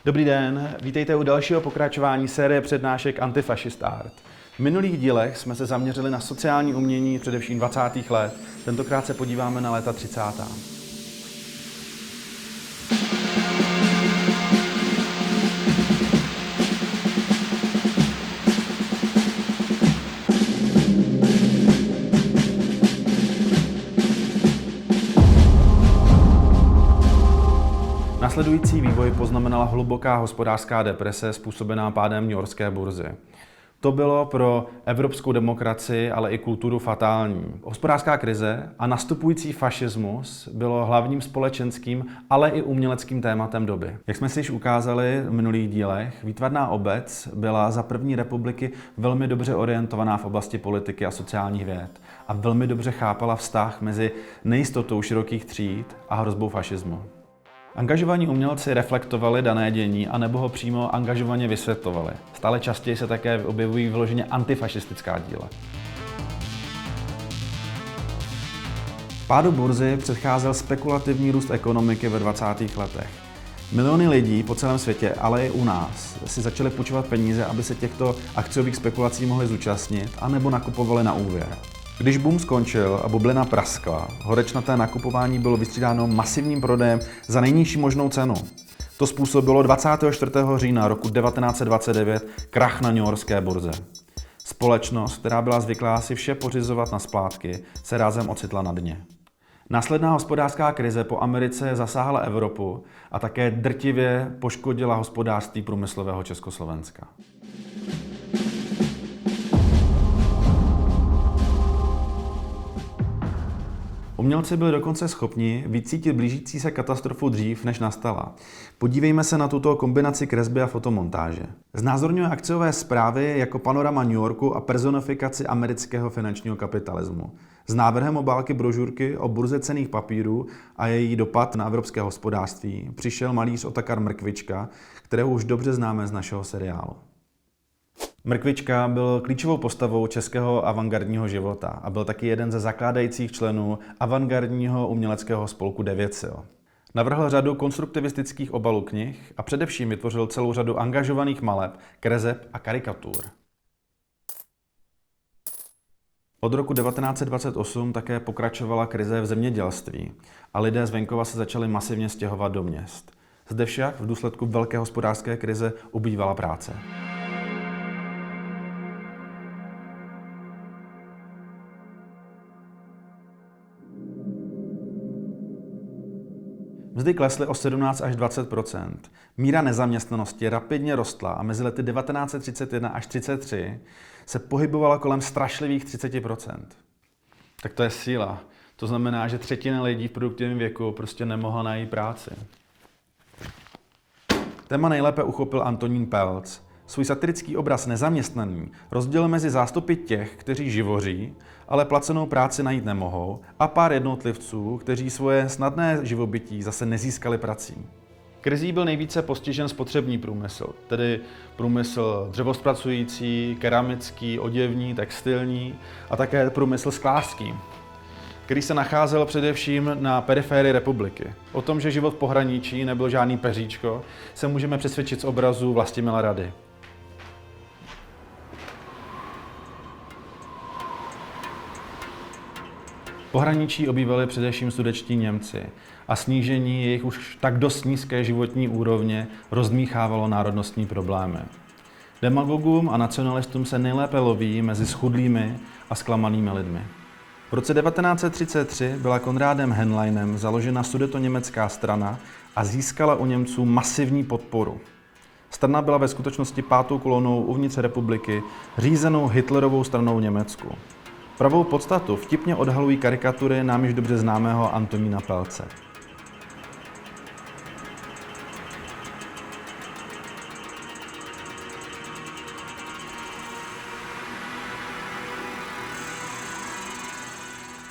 Dobrý den, vítejte u dalšího pokračování série přednášek Antifascist Art. V minulých dílech jsme se zaměřili na sociální umění především 20. let, tentokrát se podíváme na léta 30. Následující vývoj poznamenala hluboká hospodářská deprese způsobená pádem newyorské burzy. To bylo pro evropskou demokracii, ale i kulturu fatální. Hospodářská krize a nastupující fašismus bylo hlavním společenským, ale i uměleckým tématem doby. Jak jsme si již ukázali v minulých dílech, výtvarná obec byla za první republiky velmi dobře orientovaná v oblasti politiky a sociálních věd a velmi dobře chápala vztah mezi nejistotou širokých tříd a hrozbou fašismu. Angažovaní umělci reflektovali dané dění anebo ho přímo angažovaně vysvětlovali. Stále častěji se také objevují vyloženě antifašistická díla. Pádu burzy předcházel spekulativní růst ekonomiky ve 20. letech. Miliony lidí po celém světě, ale i u nás, si začaly půjčovat peníze, aby se těchto akciových spekulací mohli zúčastnit, anebo nakupovali na úvěr. Když boom skončil a bublina praskla, horečnaté nakupování bylo vystřídáno masivním prodejem za nejnižší možnou cenu. To způsobilo 24. října roku 1929 krach na newyorské burze. Společnost, která byla zvyklá si vše pořizovat na splátky, se rázem ocitla na dně. Následná hospodářská krize po Americe zasáhla Evropu a také drtivě poškodila hospodářství průmyslového Československa. Umělci byli dokonce schopni vycítit blížící se katastrofu dřív, než nastala. Podívejme se na tuto kombinaci kresby a fotomontáže. Znázorňuje akciové zprávy jako panorama New Yorku a personifikaci amerického finančního kapitalismu. S návrhem obálky brožurky o burze cenných papírů a její dopad na evropské hospodářství přišel malíř Otakar Mrkvička, kterého už dobře známe z našeho seriálu. Mrkvička byl klíčovou postavou českého avantgardního života a byl taky jeden ze zakládajících členů avantgardního uměleckého spolku Devětsil. Navrhl řadu konstruktivistických obalů knih a především vytvořil celou řadu angažovaných maleb, kreseb a karikatur. Od roku 1928 také pokračovala krize v zemědělství a lidé z venkova se začali masivně stěhovat do měst. Zde však v důsledku velké hospodářské krize ubývala práce. Mzdy klesly o 17 až 20%. Míra nezaměstnanosti rapidně rostla a mezi lety 1931 až 1933 se pohybovala kolem strašlivých 30%. Tak to je síla. To znamená, že třetina lidí v produktivním věku prostě nemohla najít práci. Téma nejlépe uchopil Antonín Pelc. Svůj satirický obraz Nezaměstnaný rozdělil mezi zástupy těch, kteří živoří, ale placenou práci najít nemohou, a pár jednotlivců, kteří svoje snadné živobytí zase nezískali prací. Krizí byl nejvíce postižen spotřební průmysl, tedy průmysl dřevozpracující, keramický, oděvní, textilní a také průmysl sklářský, který se nacházel především na periférii republiky. O tom, že život v pohraničí nebyl žádný peříčko, se můžeme přesvědčit z obrazu Vlastimila Rady. Pohraničí obývali především sudetští Němci a snížení jejich už tak dost nízké životní úrovně rozdmíchávalo národnostní problémy. Demagogům a nacionalistům se nejlépe loví mezi schudlými a zklamanými lidmi. V roce 1933 byla Konrádem Henleinem založena sudetoněmecká strana a získala u Němců masivní podporu. Strana byla ve skutečnosti pátou kolonou uvnitř republiky, řízenou Hitlerovou stranou v Německu. Pravou podstatu vtipně odhalují karikatury nám již dobře známého Antonína Pelce.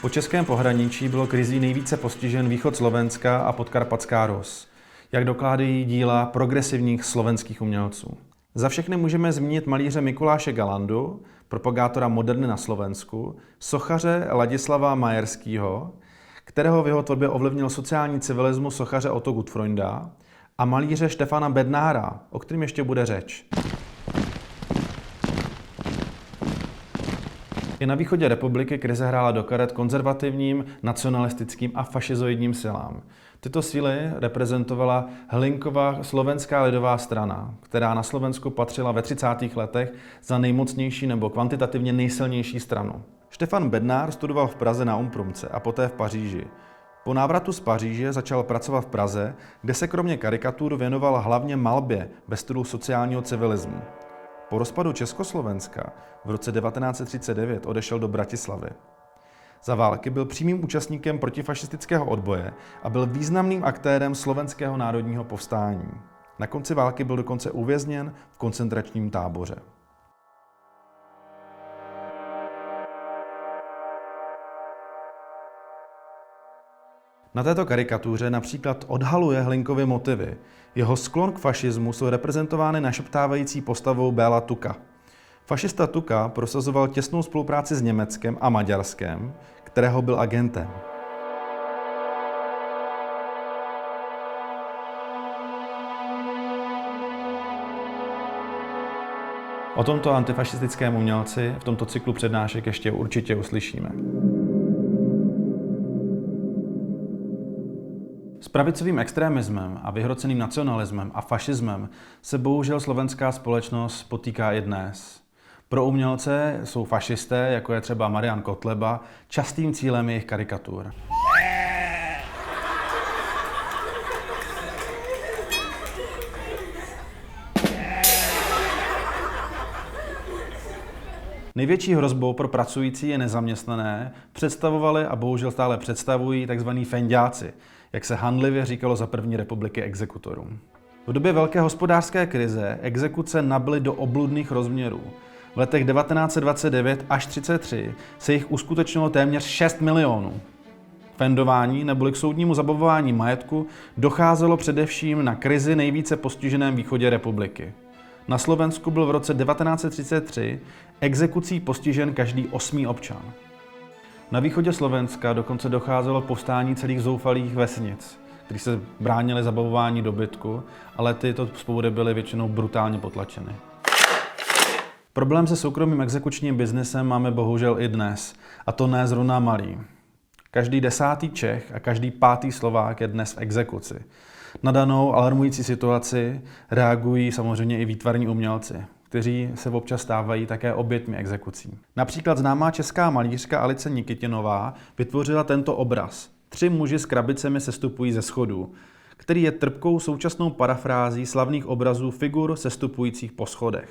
Po českém pohraničí bylo krizí nejvíce postižen východ Slovenska a Podkarpatská Rus, jak dokládají díla progresivních slovenských umělců. Za všechny můžeme zmínit malíře Mikuláše Galandu, propagátora moderny na Slovensku, sochaře Ladislava Majerského, kterého v jeho tvorbě ovlivnil sociální civilismus sochaře Otto Gutfreunda, a malíře Štefana Bednára, o kterém ještě bude řeč. I na východě republiky krize hrála do karet konzervativním, nacionalistickým a fašizoidním silám. Tyto síly reprezentovala Hlinkova Slovenská lidová strana, která na Slovensku patřila ve 30. letech za nejmocnější nebo kvantitativně nejsilnější stranu. Štefan Bednár studoval v Praze na Umprumce a poté v Paříži. Po návratu z Paříže začal pracovat v Praze, kde se kromě karikatur věnoval hlavně malbě ve stylu sociálního civilismu. Po rozpadu Československa v roce 1939 odešel do Bratislavy. Za války byl přímým účastníkem protifašistického odboje a byl významným aktérem slovenského národního povstání. Na konci války byl dokonce uvězněn v koncentračním táboře. Na této karikatuře například odhaluje Hlinkovy motivy. Jeho sklon k fašismu jsou reprezentovány našeptávající postavou Béla Tuka. Fašista Tuka prosazoval těsnou spolupráci s Německem a Maďarskem, kterého byl agentem. O tomto antifašistickém umělci v tomto cyklu přednášek ještě určitě uslyšíme. S pravicovým extremismem a vyhroceným nacionalismem a fašismem se bohužel slovenská společnost potýká i dnes. Pro umělce jsou fašisté, jako je třeba Marian Kotleba, častým cílem jejich karikatur. Největší hrozbou pro pracující je nezaměstnané představovali a bohužel stále představují tzv. Fenďáci, jak se hanlivě říkalo za první republiky exekutorům. V době velké hospodářské krize exekuce nabyly do obludných rozměrů. V letech 1929 až 1933 se jich uskutečnilo téměř 6 milionů. Fendování neboli k soudnímu zabavování majetku docházelo především na krizi nejvíce postiženém východě republiky. Na Slovensku byl v roce 1933 exekucí postižen každý 8. občan. Na východě Slovenska dokonce docházelo k povstání celých zoufalých vesnic, kteří se bránili zabavování dobytku, ale tyto svobody byly většinou brutálně potlačeny. Problém se soukromým exekučním biznesem máme bohužel i dnes, a to ne zrovna malý. Každý 10. Čech a každý 5. Slovák je dnes v exekuci. Na danou alarmující situaci reagují samozřejmě i výtvarní umělci, kteří se občas stávají také oběťmi exekucí. Například známá česká malířka Alice Nikitinová vytvořila tento obraz. 3 muži s krabicemi sestupují ze schodů, který je trpkou současnou parafrází slavných obrazů figur sestupujících po schodech.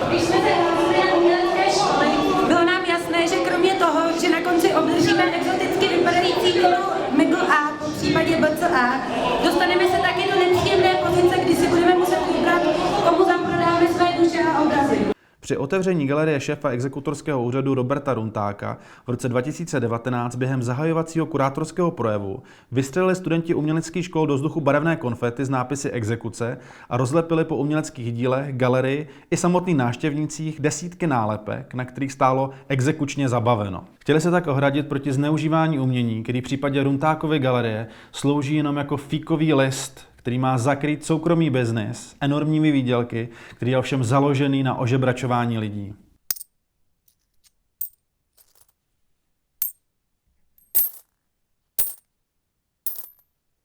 Když jsme se hlásili na umělecké školy, bylo nám jasné, že kromě toho, že na konci obdržíme exoticky vypadající titul MGA, po případě BCA, dostaneme se taky do nepříjemné pozice, kdy si budeme muset vybrat, komu zaprodáme své duše a obrazy. Při otevření galerie šéfa exekutorského úřadu Roberta Runtáka v roce 2019 během zahajovacího kurátorského projevu vystřelili studenti uměleckých škol do vzduchu barevné konfety s nápisy exekuce a rozlepili po uměleckých dílech, galerii i samotných návštěvnících desítky nálepek, na kterých stálo exekučně zabaveno. Chtěli se tak ohradit proti zneužívání umění, který v případě Runtákovy galerie slouží jenom jako fíkový list, který má zakrýt soukromý biznis, enormními výdělky, který je ovšem založený na ožebračování lidí.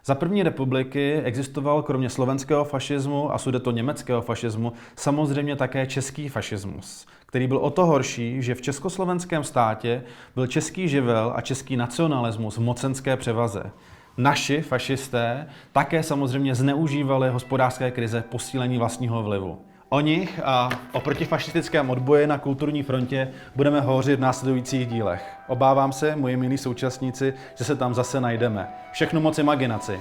Za první republiky existoval kromě slovenského fašismu a sudetoněmeckého fašismu samozřejmě také český fašismus, který byl o to horší, že v československém státě byl český živel a český nacionalismus v mocenské převaze. Naši fašisté také samozřejmě zneužívali hospodářské krize k posílení vlastního vlivu. O nich a o protifašistickém odboji na kulturní frontě budeme hovořit v následujících dílech. Obávám se, moji milí současníci, že se tam zase najdeme. Všechnu moc imaginaci.